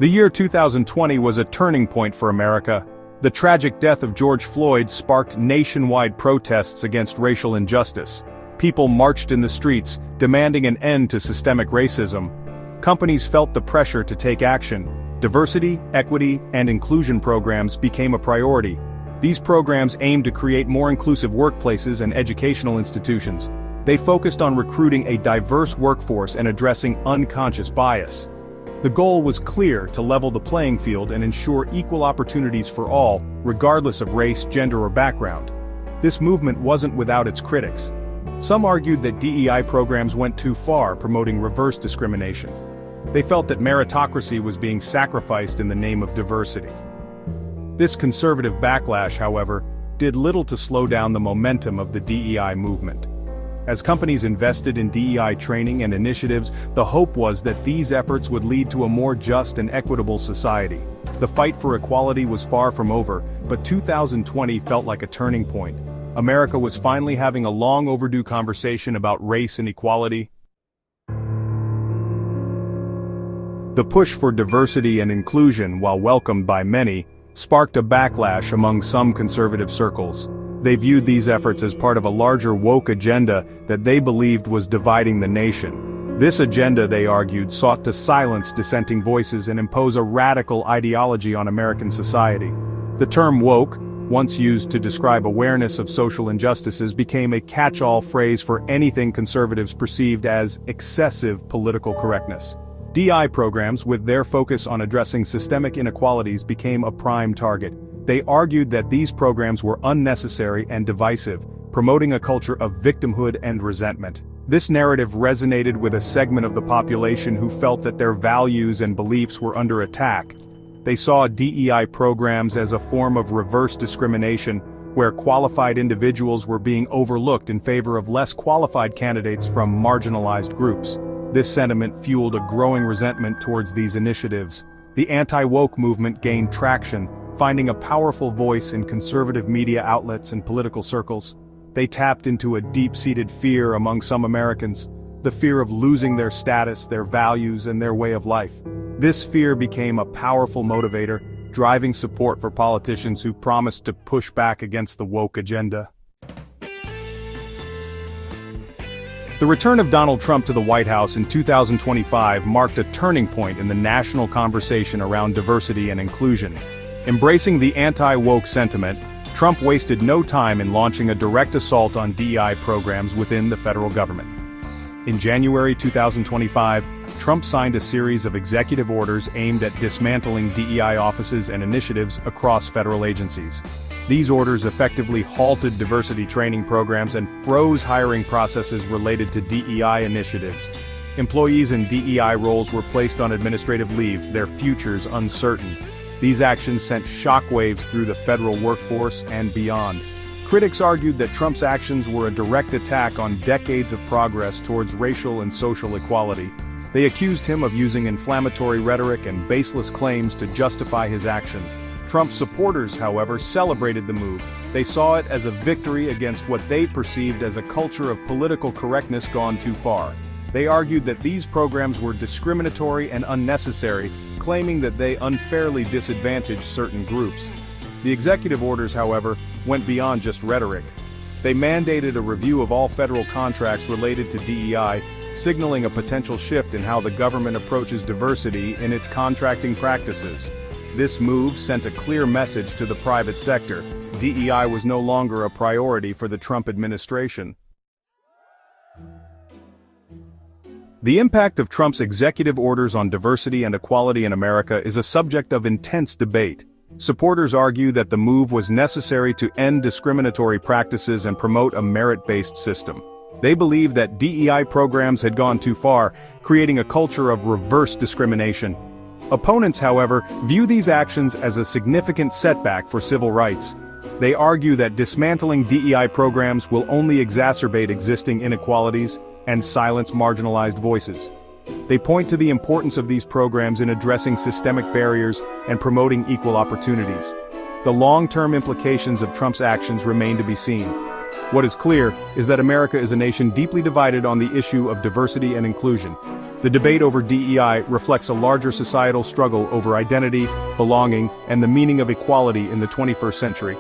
The year 2020 was a turning point for America. The tragic death of George Floyd sparked nationwide protests against racial injustice. People marched in the streets, demanding an end to systemic racism. Companies felt the pressure to take action. Diversity, equity, and inclusion programs became a priority. These programs aimed to create more inclusive workplaces and educational institutions. They focused on recruiting a diverse workforce and addressing unconscious bias. The goal was clear: to level the playing field and ensure equal opportunities for all, regardless of race, gender, or background. This movement wasn't without its critics. Some argued that DEI programs went too far, promoting reverse discrimination. They felt that meritocracy was being sacrificed in the name of diversity. This conservative backlash, however, did little to slow down the momentum of the DEI movement. As companies invested in DEI training and initiatives, the hope was that these efforts would lead to a more just and equitable society. The fight for equality was far from over, but 2020 felt like a turning point. America was finally having a long overdue conversation about race and equality. The push for diversity and inclusion, while welcomed by many, sparked a backlash among some conservative circles. They viewed these efforts as part of a larger woke agenda that they believed was dividing the nation. This agenda, they argued, sought to silence dissenting voices and impose a radical ideology on American society. The term woke, once used to describe awareness of social injustices, became a catch-all phrase for anything conservatives perceived as excessive political correctness. DEI programs, with their focus on addressing systemic inequalities, became a prime target. They argued that these programs were unnecessary and divisive, promoting a culture of victimhood and resentment. This narrative resonated with a segment of the population who felt that their values and beliefs were under attack. They saw DEI programs as a form of reverse discrimination, where qualified individuals were being overlooked in favor of less qualified candidates from marginalized groups. This sentiment fueled a growing resentment towards these initiatives. The anti-woke movement gained traction, finding a powerful voice in conservative media outlets and political circles. They tapped into a deep-seated fear among some Americans, the fear of losing their status, their values, and their way of life. This fear became a powerful motivator, driving support for politicians who promised to push back against the woke agenda. The return of Donald Trump to the White House in 2025 marked a turning point in the national conversation around diversity and inclusion. Embracing the anti-woke sentiment, Trump wasted no time in launching a direct assault on DEI programs within the federal government. In January 2025, Trump signed a series of executive orders aimed at dismantling DEI offices and initiatives across federal agencies. These orders effectively halted diversity training programs and froze hiring processes related to DEI initiatives. Employees in DEI roles were placed on administrative leave, their futures uncertain. These actions sent shockwaves through the federal workforce and beyond. Critics argued that Trump's actions were a direct attack on decades of progress towards racial and social equality. They accused him of using inflammatory rhetoric and baseless claims to justify his actions. Trump's supporters, however, celebrated the move. They saw it as a victory against what they perceived as a culture of political correctness gone too far. They argued that these programs were discriminatory and unnecessary, claiming that they unfairly disadvantaged certain groups. The executive orders, however, went beyond just rhetoric. They mandated a review of all federal contracts related to DEI, signaling a potential shift in how the government approaches diversity in its contracting practices. This move sent a clear message to the private sector: DEI was no longer a priority for the Trump administration. The impact of Trump's executive orders on diversity and equality in America is a subject of intense debate. Supporters argue that the move was necessary to end discriminatory practices and promote a merit-based system. They believe that DEI programs had gone too far, creating a culture of reverse discrimination. Opponents, however, view these actions as a significant setback for civil rights. They argue that dismantling DEI programs will only exacerbate existing inequalities and silence marginalized voices. They point to the importance of these programs in addressing systemic barriers and promoting equal opportunities. The long-term implications of Trump's actions remain to be seen. What is clear is that America is a nation deeply divided on the issue of diversity and inclusion. The debate over DEI reflects a larger societal struggle over identity, belonging, and the meaning of equality in the 21st century.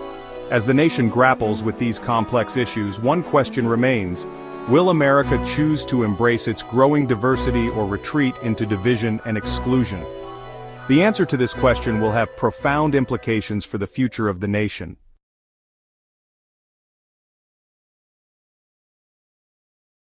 As the nation grapples with these complex issues, one question remains: will America choose to embrace its growing diversity or retreat into division and exclusion? The answer to this question will have profound implications for the future of the nation.